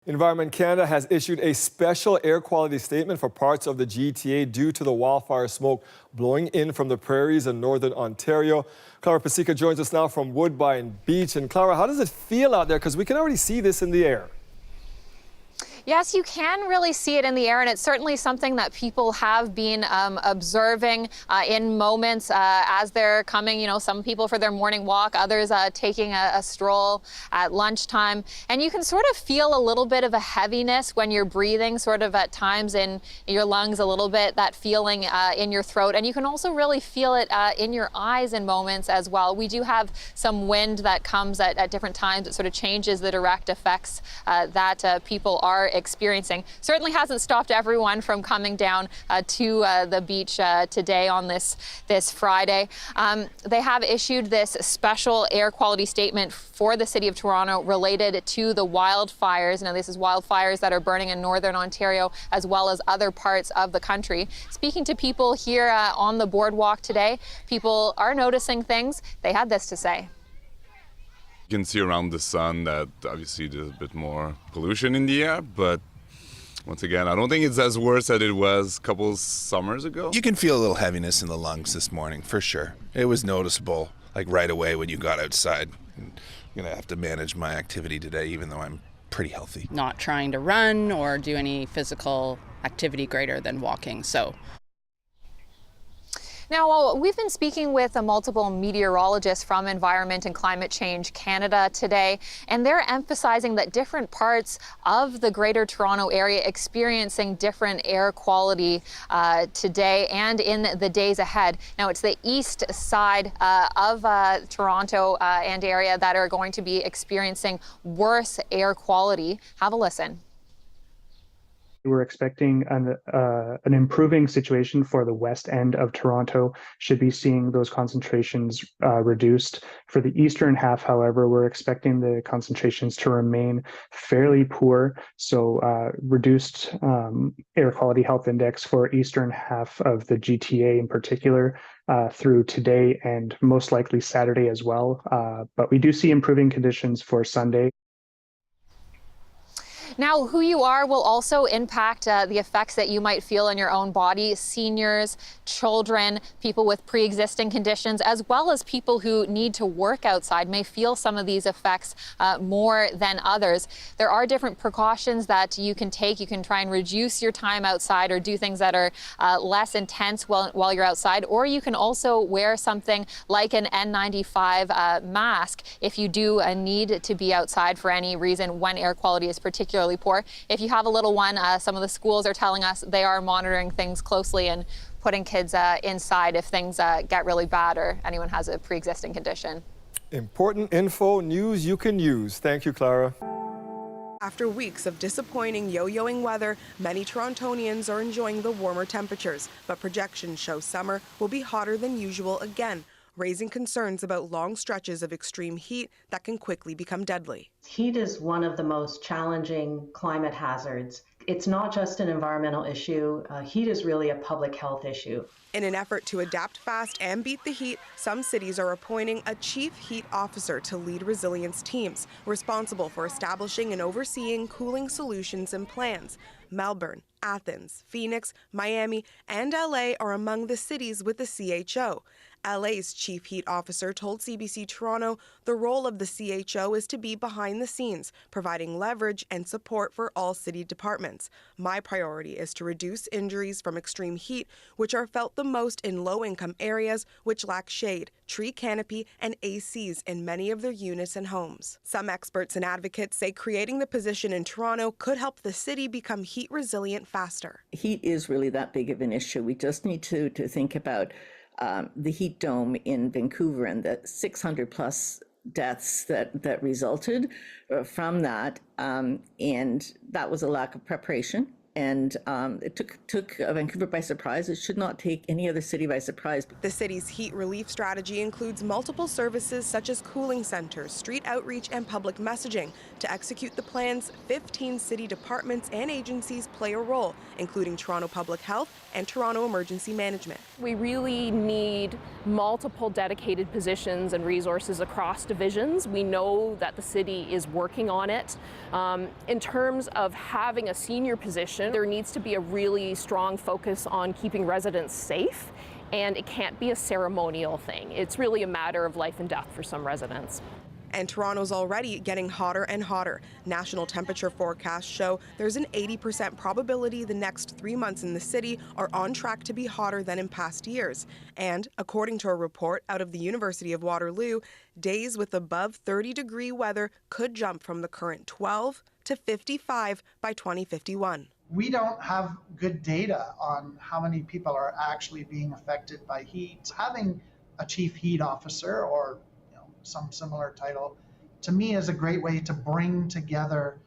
Environment Canada has issued a special air quality statement for parts of the GTA due to the wildfire smoke blowing in from the prairies in northern Ontario. Clara Pasica joins us now from Woodbine Beach. And Clara, how does it feel out there? Because we can already see this in the air. Yes, you can really see it in the air, and it's certainly something that people have been observing in moments as they're coming, some people for their morning walk, others taking a stroll at lunchtime. And you can sort of feel a little bit of a heaviness when you're breathing, sort of at times in your lungs, a little bit, that feeling in your throat. And you can also really feel it in your eyes in moments as well. We do have some wind that comes at different times. It sort of changes the direct effects that people are experiencing. Certainly hasn't stopped everyone from coming down to the beach today on this Friday. They have issued this special air quality statement for the City of Toronto related to the wildfires. Now, this is wildfires that are burning in northern Ontario as well as other parts of the country. Speaking to people here on the boardwalk today, people are noticing things. They had this to say. You can see around the sun that obviously there's a bit more pollution in the air, but once again, I don't think it's as worse as it was a couple summers ago. You can feel a little heaviness in the lungs this morning, for sure. It was noticeable, like right away when you got outside. I'm going to have to manage my activity today, even though I'm pretty healthy. Not trying to run or do any physical activity greater than walking, so. Now, we've been speaking with multiple meteorologists from Environment and Climate Change Canada today, and they're emphasizing that different parts of the Greater Toronto Area experiencing different air quality today and in the days ahead. Now, it's the east side of Toronto and area that are going to be experiencing worse air quality. Have a listen. We're expecting an improving situation for the west end of Toronto, should be seeing those concentrations reduced. For the eastern half, however, we're expecting the concentrations to remain fairly poor. So reduced air quality health index for eastern half of the GTA in particular through today and most likely Saturday as well. But we do see improving conditions for Sunday. Now, who you are will also impact the effects that you might feel in your own body. Seniors, children, people with pre-existing conditions, as well as people who need to work outside may feel some of these effects more than others. There are different precautions that you can take. You can try and reduce your time outside or do things that are less intense while you're outside, or you can also wear something like an N95 mask if you do need to be outside for any reason when air quality is particularly poor. If you have a little one, some of the schools are telling us they are monitoring things closely and putting kids inside if things get really bad or anyone has a pre-existing condition. Important info, news you can use. Thank you, Clara. After weeks of disappointing yo-yoing weather, many Torontonians are enjoying the warmer temperatures, but projections show summer will be hotter than usual again, raising concerns about long stretches of extreme heat that can quickly become deadly. Heat is one of the most challenging climate hazards. It's not just an environmental issue. Heat is really a public health issue. In an effort to adapt fast and beat the heat, some cities are appointing a chief heat officer to lead resilience teams, responsible for establishing and overseeing cooling solutions and plans. Melbourne, Athens, Phoenix, Miami, and LA are among the cities with the CHO. LA's chief heat officer told CBC Toronto the role of the CHO is to be behind the scenes, providing leverage and support for all city departments. My priority is to reduce injuries from extreme heat, which are felt the most in low-income areas which lack shade, tree canopy, and ACs in many of their units and homes. Some experts and advocates say creating the position in Toronto could help the city become heat resilient faster. Heat is really that big of an issue. We just need to think about the heat dome in Vancouver and the 600 plus deaths that resulted from that. And that was a lack of preparation And it took Vancouver by surprise. It should not take any other city by surprise. The city's heat relief strategy includes multiple services such as cooling centers, street outreach, and public messaging. To execute the plans, 15 city departments and agencies play a role, including Toronto Public Health and Toronto Emergency Management. We really need multiple dedicated positions and resources across divisions. We know that the city is working on it. In terms of having a senior position, there needs to be a really strong focus on keeping residents safe, and it can't be a ceremonial thing. It's really a matter of life and death for some residents. And Toronto's already getting hotter and hotter. National temperature forecasts show there's an 80% probability the next 3 months in the city are on track to be hotter than in past years. And according to a report out of the University of Waterloo, days with above 30-degree weather could jump from the current 12 to 55 by 2051. We don't have good data on how many people are actually being affected by heat. Having a chief heat officer or some similar title, to me, is a great way to bring together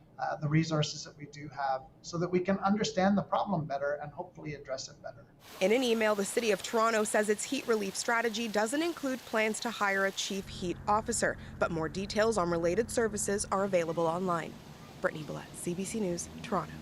the resources that we do have so that we can understand the problem better and hopefully address it better. In an email, the City of Toronto says its heat relief strategy doesn't include plans to hire a chief heat officer, but more details on related services are available online. Brittany Billette, CBC News, Toronto.